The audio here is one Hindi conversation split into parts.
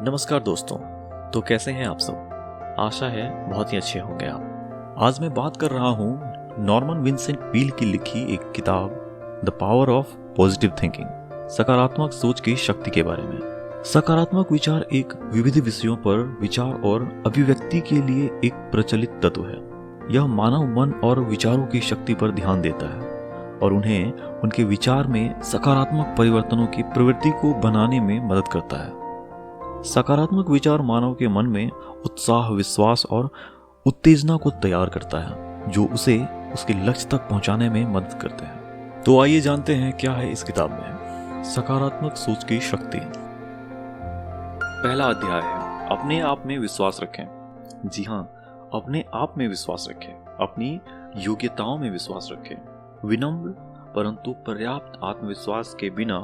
नमस्कार दोस्तों। तो कैसे हैं आप सब? आशा है बहुत ही अच्छे होंगे आप। आज मैं बात कर रहा हूँ नॉर्मन विंसेंट पील की लिखी एक किताब the power of positive thinking, सकारात्मक सोच की शक्ति के बारे में। सकारात्मक विचार एक विविध विषयों पर विचार और अभिव्यक्ति के लिए एक प्रचलित तत्व है। यह मानव मन और विचारों की शक्ति पर ध्यान देता है और उन्हें उनके विचार में सकारात्मक परिवर्तनों की प्रवृत्ति को बनाने में मदद करता है। सकारात्मक विचार मानव के मन में उत्साह, विश्वास और उत्तेजना को तैयार करता है, जो उसे उसके लक्ष्य तक पहुंचाने में मदद करते हैं। तो आइए जानते हैं क्या है इस किताब में सकारात्मक सोच की शक्ति। पहला अध्याय है अपने आप में विश्वास रखें। जी हाँ, अपने आप में विश्वास रखें, अपनी योग्यताओं में विश्वास रखें। विनम्र परंतु पर्याप्त आत्मविश्वास के बिना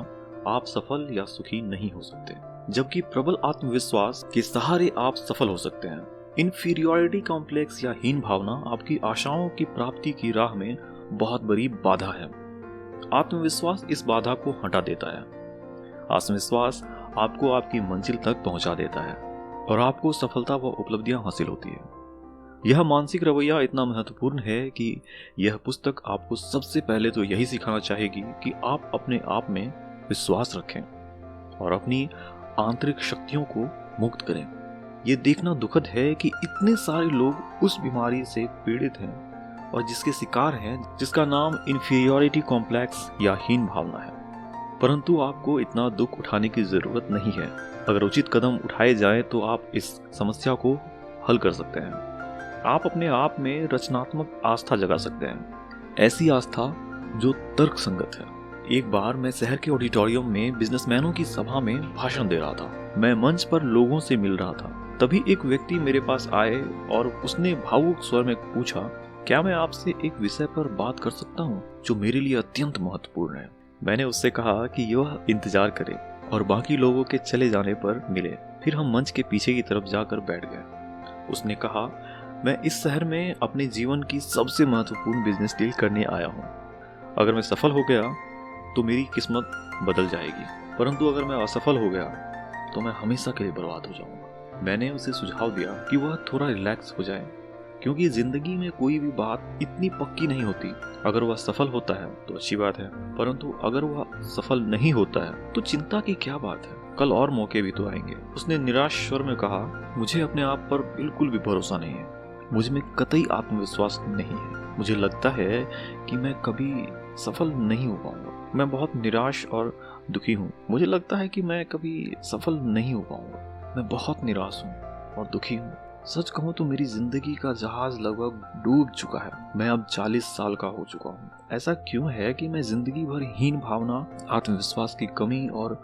आप सफल या सुखी नहीं हो सकते, जबकि प्रबल आत्मविश्वास के सहारे आप सफल हो सकते हैं। इन्फीरियरिटी कॉम्प्लेक्स या हीन भावना आपकी आशाओं की प्राप्ति की राह में बहुत बड़ी बाधा है। आत्मविश्वास इस बाधा को हटा देता है। आत्मविश्वास आपको आपकी मंजिल तक पहुंचा देता है और आपको सफलता व उपलब्धियां हासिल होती है। यह मानसिक रवैया इतना महत्वपूर्ण है कि यह पुस्तक आपको सबसे पहले तो यही सिखाना चाहेगी कि आप अपने आप में विश्वास रखें और अपनी आंतरिक शक्तियों को मुक्त करें। यह देखना दुखद है कि इतने सारे लोग उस बीमारी से पीड़ित हैं और जिसके शिकार हैं, जिसका नाम इन्फीरियरिटी कॉम्प्लेक्स या हीन भावना है। परंतु आपको इतना दुख उठाने की जरूरत नहीं है। अगर उचित कदम उठाए जाएं तो आप इस समस्या को हल कर सकते हैं। आप अपने आप में रचनात्मक आस्था जगा सकते हैं, ऐसी आस्था जो तर्क संगत है। एक बार मैं शहर के ऑडिटोरियम में बिजनेसमैनों की सभा में भाषण दे रहा था। मैं मंच पर लोगों से मिल रहा था। तभी एक व्यक्ति मेरे पास आए और उसने भावुक स्वर में पूछा, क्या मैं आपसे एक विषय पर बात कर सकता हूँ जो मेरे लिए अत्यंत महत्वपूर्ण है। मैंने उससे कहा कि यह इंतजार करे और बाकी लोगों के चले जाने पर मिले। फिर हम मंच के पीछे की तरफ जाकर बैठ गए। उसने कहा, मैं इस शहर में अपने जीवन की सबसे महत्वपूर्ण बिजनेस डील करने आया हूँ। अगर मैं सफल हो गया तो मेरी किस्मत बदल जाएगी, परंतु अगर मैं असफल हो गया तो मैं हमेशा के लिए बर्बाद हो जाऊंगा। मैंने उसे सुझाव दिया कि वह थोड़ा रिलैक्स हो जाए, क्योंकि जिंदगी में कोई भी बात इतनी पक्की नहीं होती। अगर वह सफल होता है तो अच्छी बात है, परंतु अगर वह सफल नहीं होता है तो चिंता की क्या बात है, कल और मौके भी तो आएंगे। उसने निराश स्वर में कहा, मुझे अपने आप पर बिल्कुल भी भरोसा नहीं है। मुझ में कतई आत्मविश्वास नहीं है। मुझे लगता है कि मैं कभी सफल नहीं हो पाऊंगा। मैं बहुत निराश और दुखी हूँ। मुझे लगता है कि मैं कभी सफल नहीं हो पाऊंगा। मैं बहुत निराश हूँ और दुखी हूँ। सच कहूँ तो मेरी जिंदगी का जहाज लगभग डूब चुका है। मैं अब 40 साल का हो चुका हूँ। ऐसा क्यों है कि मैं जिंदगी भर हीन भावना, आत्मविश्वास की कमी और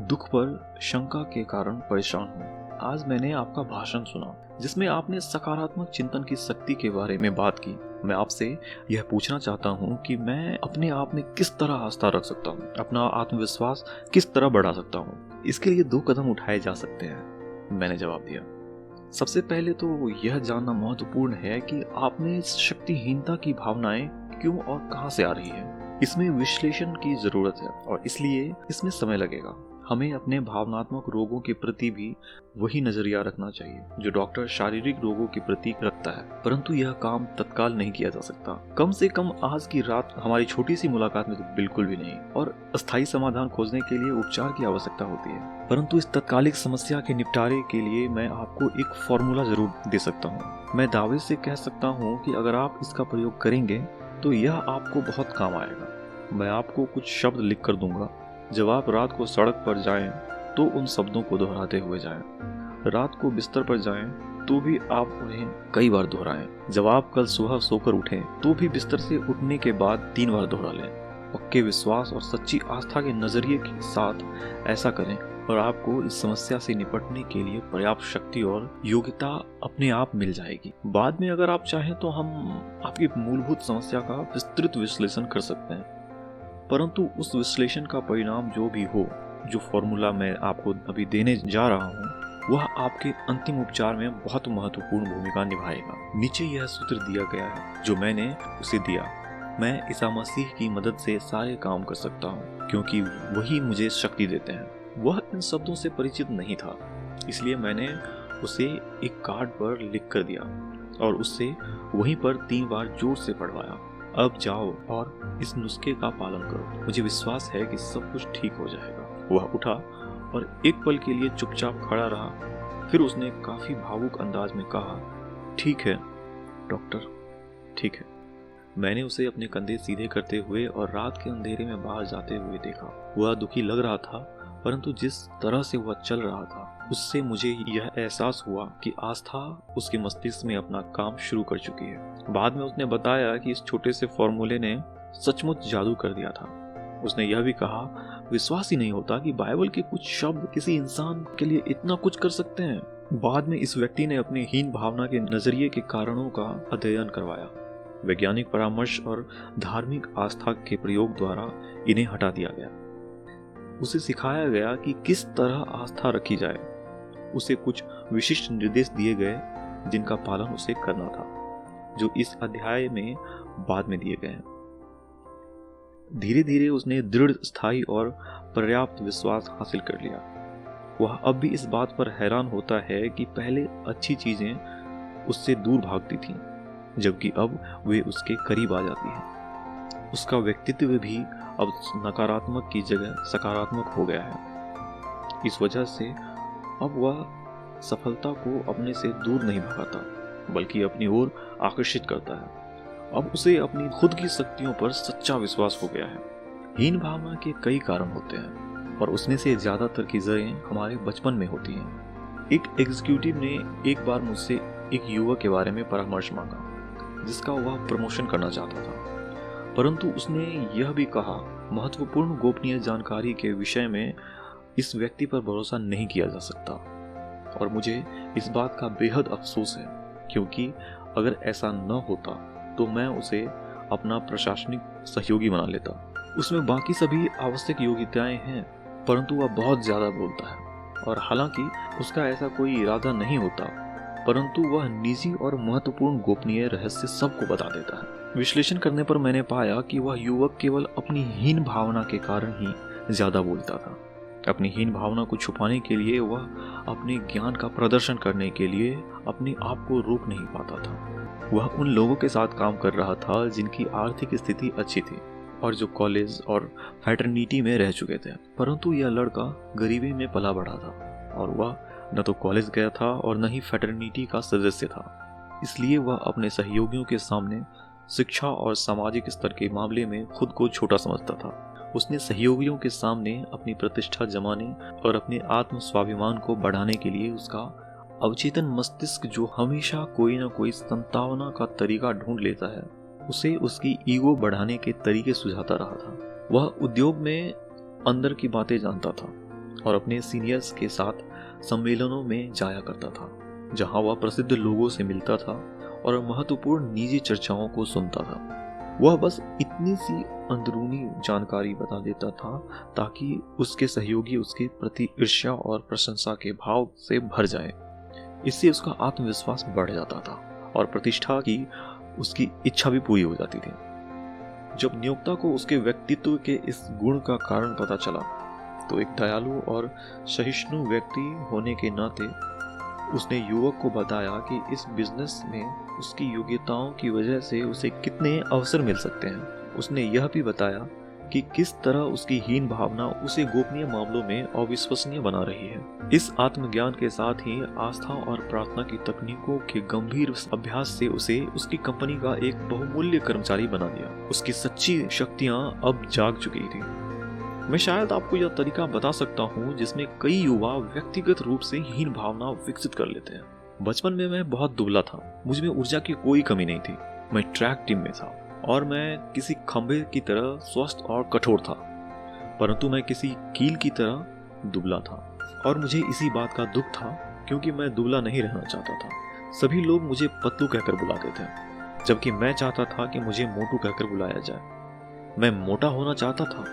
दुख पर शंका के कारण परेशान हूँ। आज मैंने आपका भाषण सुना जिसमें आपने सकारात्मक चिंतन की शक्ति के बारे में बात की। मैं आपसे यह पूछना चाहता हूँ कि मैं अपने आप में किस तरह आस्था रख सकता हूँ, अपना आत्मविश्वास किस तरह बढ़ा सकता हूँ। इसके लिए 2 कदम उठाए जा सकते हैं। मैंने जवाब दिया, सबसे पहले तो यह जानना महत्वपूर्ण है कि आप में इस शक्तिहीनता की भावनाएं क्यों और कहां से आ रही है। इसमें विश्लेषण की जरूरत है और इसलिए इसमें समय लगेगा। हमें अपने भावनात्मक रोगों के प्रति भी वही नजरिया रखना चाहिए जो डॉक्टर शारीरिक रोगों के प्रति रखता है, परंतु यह काम तत्काल नहीं किया जा सकता। कम से कम आज की रात हमारी छोटी सी मुलाकात में तो बिल्कुल भी नहीं। और अस्थायी समाधान खोजने के लिए उपचार की आवश्यकता होती है, परंतु इस तत्कालिक समस्या के निपटारे के लिए मैं आपको एक फॉर्मूला जरूर दे सकता हूँ। मैं दावे से कह सकता हूँ कि अगर आप इसका प्रयोग करेंगे तो यह आपको बहुत काम आएगा। मैं आपको कुछ शब्द लिख कर दूंगा। जब आप रात को सड़क पर जाएं तो उन शब्दों को दोहराते हुए जाएं। रात को बिस्तर पर जाएं तो भी आप उन्हें कई बार दोहराएं। जब आप कल सुबह सोकर उठें तो भी बिस्तर से उठने के बाद 3 बार दोहरा लें। पक्के विश्वास और सच्ची आस्था के नजरिए के साथ ऐसा करें और आपको इस समस्या से निपटने के लिए पर्याप्त शक्ति और योग्यता अपने आप मिल जाएगी। बाद में अगर आप चाहें तो हम आपकी मूलभूत समस्या का विस्तृत विश्लेषण कर सकते हैं, परंतु उस विश्लेषण का परिणाम जो भी हो, जो फॉर्मूला मैं आपको अभी देने जा रहा हूँ, वह आपके अंतिम उपचार में बहुत महत्वपूर्ण भूमिका निभाएगा। नीचे यह सूत्र दिया गया है जो मैंने उसे दिया। मैं ईसा मसीह की मदद से सारे काम कर सकता हूँ क्योंकि वही मुझे शक्ति देते हैं। वह इन शब्दों से परिचित नहीं था, इसलिए मैंने उसे एक कार्ड पर लिख कर दिया और उससे वहीं पर 3 बार जोर से पढ़वाया, अब जाओ और इस नुस्खे का पालन करो, मुझे विश्वास है कि सब कुछ ठीक हो जाएगा। वह उठा और एक पल के लिए चुपचाप खड़ा रहा, फिर उसने काफी भावुक अंदाज में कहा, ठीक है डॉक्टर, ठीक है। मैंने उसे अपने कंधे सीधे करते हुए और रात के अंधेरे में बाहर जाते हुए देखा। वह दुखी लग रहा था, परंतु जिस तरह से वह चल रहा था उससे मुझे यह एहसास हुआ कि आस्था उसके मस्तिष्क में अपना काम शुरू कर चुकी है। बाद में उसने बताया कि इस छोटे से फॉर्मूले ने सचमुच जादू कर दिया था। उसने यह भी कहा, विश्वास ही नहीं होता कि बाइबल के कुछ शब्द किसी इंसान के लिए इतना कुछ कर सकते हैं। बाद में इस व्यक्ति ने अपनी हीन भावना के नजरिए के कारणों का अध्ययन करवाया। वैज्ञानिक परामर्श और धार्मिक आस्था के प्रयोग द्वारा इन्हें हटा दिया गया। उसे सिखाया गया कि किस तरह आस्था रखी जाए। उसे कुछ विशिष्ट निर्देश दिए गए जिनका पालन उसे करना था, जो इस अध्याय में बाद में दिए गए हैं। धीरे धीरे उसने दृढ़, स्थायी और पर्याप्त विश्वास हासिल कर लिया। वह अब भी इस बात पर हैरान होता है कि पहले अच्छी चीजें उससे दूर भागती थीं, जबकि अब वे उसके करीब आ जाती हैं। उसका व्यक्तित्व भी अब नकारात्मक की जगह सकारात्मक हो गया है। इस वजह से अब वह सफलता को अपने से दूर नहीं भगाता, बल्कि अपनी ओर आकर्षित करता है। अब उसे अपनी खुद की शक्तियों पर सच्चा विश्वास हो गया है। हीन भावना के कई कारण होते हैं और उसमें से ज्यादातर की जड़ें हमारे बचपन में होती हैं। एक एग्जीक्यूटिव ने एक बार मुझसे एक युवक के बारे में परामर्श मांगा जिसका वह प्रमोशन करना चाहता था, परंतु उसने यह भी कहा, महत्वपूर्ण गोपनीय जानकारी के विषय में इस व्यक्ति पर भरोसा नहीं किया जा सकता। और मुझे इस बात का बेहद अफसोस है, क्योंकि अगर ऐसा न होता तो मैं उसे अपना प्रशासनिक सहयोगी बना लेता। उसमें बाकी सभी आवश्यक योग्यताएं हैं, परंतु वह बहुत ज्यादा बोलता है और हालांकि उसका ऐसा कोई इरादा नहीं होता, परंतु वह निजी और महत्वपूर्ण गोपनीय रहस्य सबको बता देता है। विश्लेषण करने पर मैंने पाया कि वह युवक केवल अपनी हीन भावना के कारण ही ज्यादा बोलता था। अपनी हीन भावना को छुपाने के लिए वह अपने ज्ञान का प्रदर्शन करने के लिए अपने आप को रोक नहीं पाता था। वह उन लोगों के साथ काम कर रहा था जिनकी आर्थिक स्थिति अच्छी थी और जो कॉलेज और फ्रेटर्निटी में रह चुके थे, परंतु यह लड़का गरीबी में पला बढ़ा था और वह न तो कॉलेज गया था और न ही फ्रेटर्निटी का सदस्य था। इसलिए वह अपने सहयोगियों के सामने शिक्षा और सामाजिक स्तर के मामले में खुद को छोटा समझता था। उसने सहयोगियों के सामने अपनी प्रतिष्ठा जमाने और अपने आत्म स्वाभिमान को बढ़ाने के लिए उसका अवचेतन मस्तिष्क, जो हमेशा कोई न कोई संतावना का तरीका ढूंढ लेता है, उसे उसकी ईगो बढ़ाने के तरीके सुझाता रहा था। वह उद्योग में अंदर की बातें जानता था और अपने सीनियर्स के साथ सम्मेलनों में जाया करता था, जहां वह प्रसिद्ध लोगों से मिलता था और महत्वपूर्ण निजी चर्चाओं को सुनता था। वह बस इतनी सी अंदरूनी जानकारी बता देता था ताकि उसके सहयोगी उसके प्रति ईर्ष्या और प्रशंसा के भाव से भर जाए। इससे उसका आत्मविश्वास बढ़ जाता था और प्रतिष्ठा की उसकी इच्छा भी पूरी हो जाती थी। जब नियोक्ता को उसके व्यक्तित्व के इस गुण का कारण पता चला, तो एक दयालु और सहिष्णु व्यक्ति होने के नाते उसने युवक को बताया कि इस बिजनेस में उसकी योग्यताओं की वजह से उसे कितने अवसर मिल सकते हैं। उसने यह भी बताया कि किस तरह उसकी हीन भावना उसे गोपनीय मामलों में अविश्वसनीय बना रही है। इस आत्मज्ञान के साथ ही आस्था और प्रार्थना की तकनीकों के गंभीर अभ्यास से उसे उसकी कंपनी का एक बहुमूल्य कर्मचारी बना दिया। उसकी सच्ची शक्तियां अब जाग चुकी थी। मैं शायद आपको यह तरीका बता सकता हूँ जिसमें कई युवा व्यक्तिगत रूप से हीन भावना विकसित कर लेते हैं। बचपन में मैं बहुत दुबला था, मुझ में ऊर्जा की कोई कमी नहीं थी। मैं ट्रैक टीम में था और मैं किसी खंभे की तरह स्वस्थ और कठोर था, परंतु मैं किसी कील की तरह दुबला था और मुझे इसी बात का दुख था, क्योंकि मैं दुबला नहीं रहना चाहता था। सभी लोग मुझे पतलू कहकर बुलाते थे, जबकि मैं चाहता था कि मुझे मोटू कहकर बुलाया जाए। मैं मोटा होना चाहता था।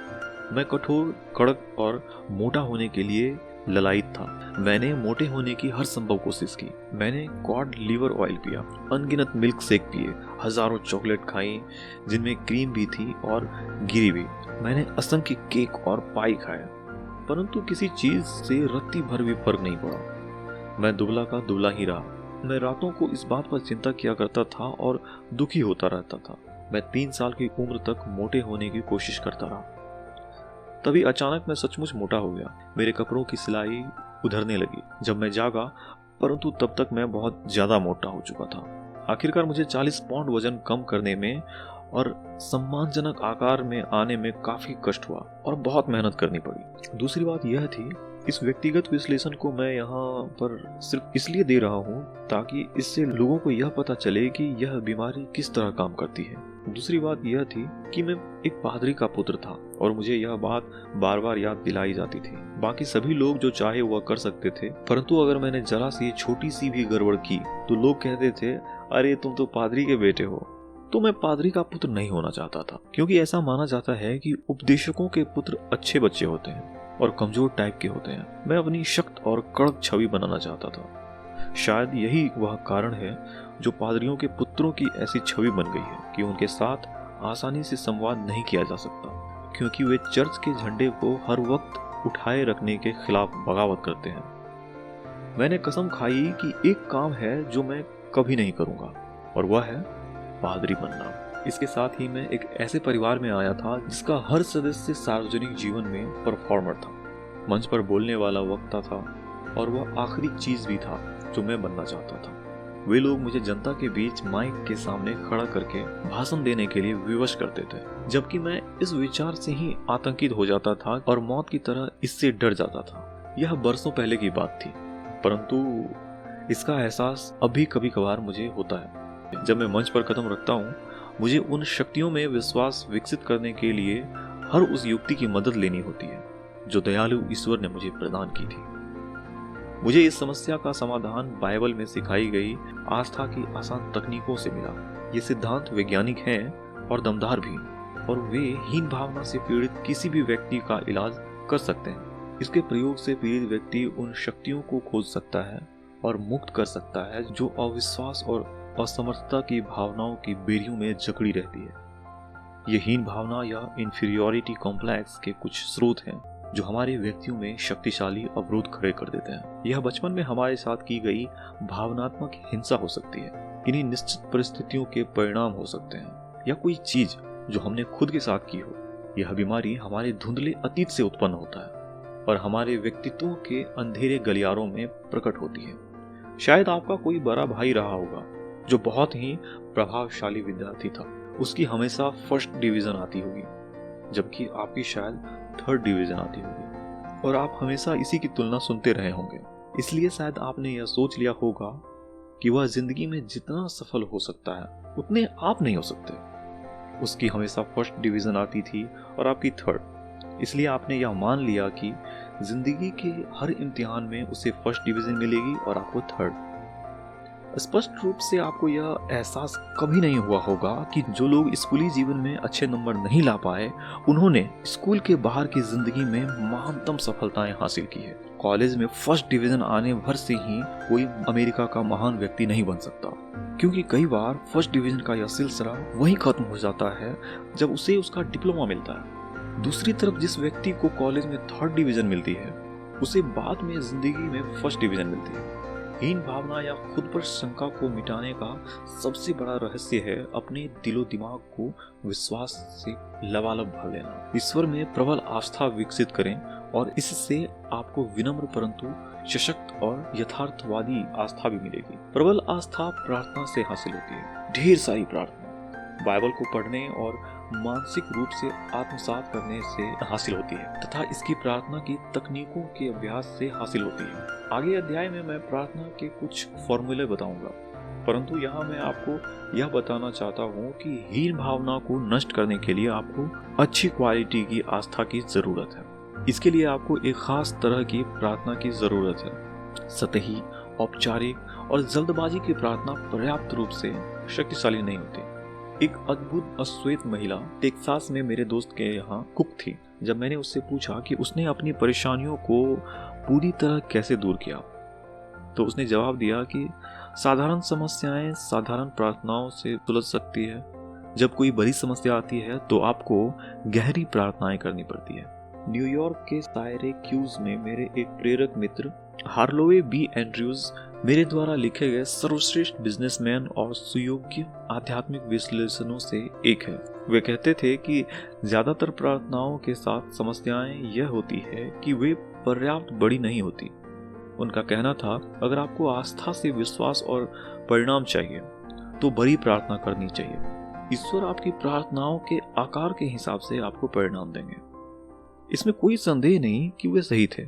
मैं कठोर, कड़क और मोटा होने के लिए ललायित था। मैंने मोटे होने की हर संभव कोशिश की। मैंने कॉड लिवर ऑयल पिया, अनगिनत मिल्क शेक पिए, हजारों चॉकलेट खाई जिनमें क्रीम भी थी और गिरी भी। मैंने असंख्य केक और पाई खाए, परंतु किसी चीज से रत्ती भर भी फर्क नहीं पड़ा। मैं दुबला का दुबला ही रहा। मैं रातों को इस बात पर चिंता किया करता था और दुखी होता रहता था। मैं 3 साल की उम्र तक मोटे होने की कोशिश करता रहा। तभी अचानक मैं सचमुच मोटा हो गया। मेरे कपड़ों की सिलाई उधरने लगी। जब मैं जागा, परंतु तब तक मैं बहुत ज्यादा मोटा हो चुका था। आखिरकार मुझे 40 पाउंड वजन कम करने में और सम्मानजनक आकार में आने में काफी कष्ट हुआ और बहुत मेहनत करनी पड़ी। दूसरी बात यह थी, इस व्यक्तिगत विश्लेषण को मैं यहाँ पर सिर्फ इसलिए दे रहा हूँ ताकि इससे लोगों को यह पता चले कि यह बीमारी किस तरह काम करती है। दूसरी बात यह थी कि मैं एक पादरी का पुत्र था और मुझे यह बात बार बार याद दिलाई जाती थी। बाकी सभी लोग जो चाहे वह कर सकते थे, परंतु अगर मैंने जरा सी छोटी सी भी गड़बड़ की तो लोग कहते थे, अरे तुम तो पादरी के बेटे हो। तो मैं पादरी का पुत्र नहीं होना चाहता था, क्योंकि ऐसा माना जाता है कि उपदेशकों के पुत्र अच्छे बच्चे होते हैं और कमजोर टाइप के होते हैं। मैं अपनी सख्त और कड़क छवि बनाना चाहता था। शायद यही वह कारण है जो पादरियों के पुत्रों की ऐसी छवि बन गई है कि उनके साथ आसानी से संवाद नहीं किया जा सकता, क्योंकि वे चर्च के झंडे को हर वक्त उठाए रखने के खिलाफ बगावत करते हैं। मैंने कसम खाई कि एक काम है जो मैं कभी नहीं करूंगा, और वह है पादरी बनना। इसके साथ ही मैं एक ऐसे परिवार में आया था जिसका हर सदस्य सार्वजनिक जीवन में परफॉर्मर था, मंच पर बोलने वाला वक्ता था, और वह आखिरी चीज भी था जो मैं बनना चाहता था। वे लोग मुझे जनता के बीच माइक के सामने खड़ा करके भाषण देने के लिए विवश करते थे, जबकि मैं इस विचार से ही आतंकित हो जाता था और मौत की तरह इससे डर जाता था। यह बरसों पहले की बात थी, परंतु इसका एहसास अभी कभी कभार मुझे होता है। जब मैं मंच पर कदम रखता हूँ, मुझे उन शक्तियों में विश्वास विकसित करने के लिए हर उस युक्ति की मदद लेनी होती है जो दयालु ईश्वर ने मुझे प्रदान की थी। मुझे इस समस्या का समाधान बाइबल में सिखाई गई आस्था की आसान तकनीकों से मिला। ये सिद्धांत वैज्ञानिक हैं और दमदार भी, और वे हीन भावना से पीड़ित किसी भी व्यक्ति का इलाज कर सकते हैं। इसके प्रयोग से पीड़ित व्यक्ति उन शक्तियों को खोज सकता है और मुक्त कर सकता है जो अविश्वास और असमर्थता की भावनाओं की बेड़ियों में जकड़ी रहती है। ये हीन भावना या इंफीरियरिटी कॉम्प्लेक्स के कुछ स्रोत हैं जो हमारे व्यक्तियों में शक्तिशाली अवरोध खड़े कर देते हैं। यह बचपन में हमारे साथ की गई भावनात्मक हिंसा हो सकती है, इन्हीं निश्चित परिस्थितियों के परिणाम हो सकते हैं, या कोई चीज जो हमने खुद के साथ की हो। यह बीमारी हमारे धुंधले अतीत से उत्पन्न होता है और हमारे व्यक्तित्वों के अंधेरे गलियारों में प्रकट होती है। शायद आपका कोई बड़ा भाई रहा होगा जो बहुत ही प्रभावशाली विद्यार्थी था। उसकी हमेशा फर्स्ट डिवीजन आती होगी, जबकि आपकी शायद थर्ड डिवीजन आती होगी, और आप हमेशा इसी की तुलना सुनते रहे होंगे। इसलिए शायद आपने यह सोच लिया होगा कि वह जिंदगी में जितना सफल हो सकता है उतने आप नहीं हो सकते। उसकी हमेशा फर्स्ट डिवीजन आती थी और आपकी थर्ड, इसलिए आपने यह मान लिया कि जिंदगी के हर इम्तिहान में उसे फर्स्ट डिवीजन मिलेगी और आपको थर्ड। स्पष्ट रूप से आपको यह एहसास कभी नहीं हुआ होगा कि जो लोग स्कूली जीवन में अच्छे नंबर नहीं ला पाए, उन्होंने स्कूल के बाहर की जिंदगी में महानतम सफलताएं हासिल की है। कॉलेज में फर्स्ट डिवीजन आने भर से ही कोई अमेरिका का महान व्यक्ति नहीं बन सकता, क्योंकि कई बार फर्स्ट डिवीजन का यह सिलसिला वहीं खत्म हो जाता है जब उसे उसका डिप्लोमा मिलता है। दूसरी तरफ जिस व्यक्ति को कॉलेज में थर्ड डिवीजन मिलती है, उसे बाद में जिंदगी में फर्स्ट डिवीजन मिलती है। हीन भावना या खुद पर शंका को मिटाने का सबसे बड़ा रहस्य है अपने दिलो दिमाग को विश्वास से लबालब भर लेना। ईश्वर में प्रबल आस्था विकसित करें और इससे आपको विनम्र परंतु सशक्त और यथार्थवादी आस्था भी मिलेगी। प्रबल आस्था प्रार्थना से हासिल होती है, ढेर सारी प्रार्थना, बाइबल को पढ़ने और मानसिक रूप से आत्मसात करने से हासिल होती है, तथा इसकी प्रार्थना की तकनीकों के अभ्यास से हासिल होती है। आगे अध्याय में मैं प्रार्थना के कुछ फॉर्मूले बताऊंगा, परंतु यहाँ मैं आपको यह बताना चाहता हूँ कि हीन भावना को नष्ट करने के लिए आपको अच्छी क्वालिटी की आस्था की जरूरत है। इसके लिए आपको एक खास तरह की प्रार्थना की जरूरत है। सतही, औपचारिक और जल्दबाजी की प्रार्थना पर्याप्त रूप से शक्तिशाली नहीं होती। एक अद्भुत अश्वेत महिला टेक्सास में मेरे दोस्त के यहाँ कुक थी। जब मैंने उससे पूछा कि उसने अपनी परेशानियों को पूरी तरह कैसे दूर किया, तो उसने जवाब दिया कि साधारण समस्याएं साधारण प्रार्थनाओं से सुलझ सकती है। जब कोई बड़ी समस्या आती है तो आपको गहरी प्रार्थनाएं करनी पड़ती है। न्यूयॉर्क के सायरेक्यूज में मेरे एक प्रेरक मित्र हार्लोवे बी एंड्रयूज मेरे द्वारा लिखे गए सर्वश्रेष्ठ बिजनेसमैन और सुयोग्य आध्यात्मिक विश्लेषणों से एक है। वे कहते थे कि ज्यादातर प्रार्थनाओं के साथ समस्याएं यह होती है कि वे पर्याप्त बड़ी नहीं होती। उनका कहना था, अगर आपको आस्था से विश्वास और परिणाम चाहिए तो बड़ी प्रार्थना करनी चाहिए। ईश्वर आपकी प्रार्थनाओं के आकार के हिसाब से आपको परिणाम देंगे। इसमें कोई संदेह नहीं कि वे सही थे,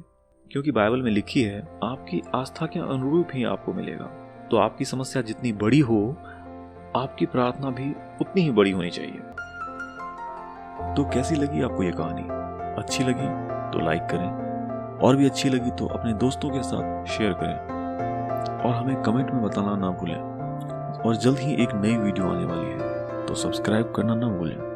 क्योंकि बाइबल में लिखी है, आपकी आस्था के अनुरूप ही आपको मिलेगा। तो आपकी समस्या जितनी बड़ी हो, आपकी प्रार्थना भी उतनी ही बड़ी होनी चाहिए। तो कैसी लगी आपको ये कहानी? अच्छी लगी तो लाइक करें, और भी अच्छी लगी तो अपने दोस्तों के साथ शेयर करें, और हमें कमेंट में बताना ना भूलें। और जल्द ही एक नई वीडियो आने वाली है, तो सब्सक्राइब करना ना भूलें।